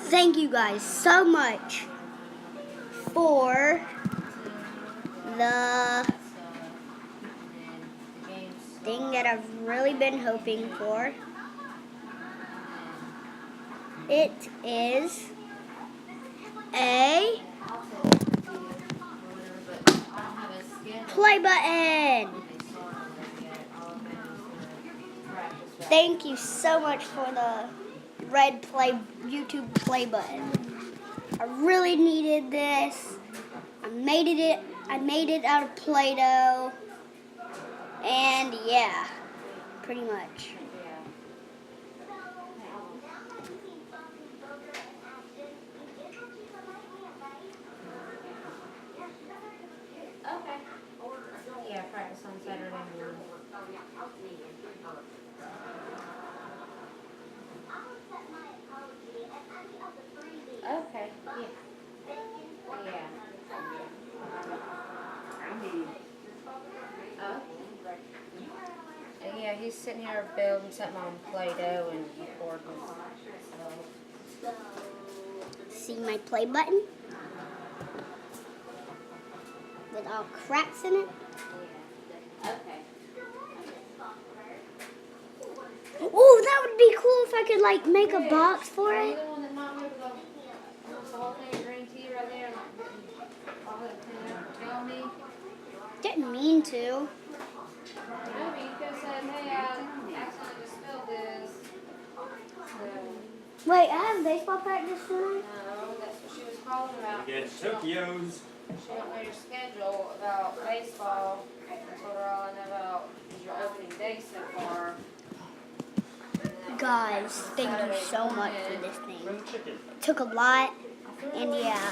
Thank you guys so much for the thing that I've really been hoping for. It is a play button. Thank you so much for the red YouTube play button. I really needed this. I made it out of Play-Doh. And yeah, pretty much. Okay. Yeah, practice on Saturday morning. Okay. Yeah. Yeah, he's sitting here building something on Play-Doh and recording. See my play button? With all cracks in it? Okay. Oh, that would be cool if I could like make a box for it. Didn't mean to. Maybe you could have said, hey, I accidentally just spilled this. So, Wait, I have baseball practice tonight? no, that's what she was calling about. Get Tokios. She don't know your schedule about baseball. I told her all I know about is your opening day so far. Guys, thank you so much for this thing. Grilled chicken. It took a lot, and yeah.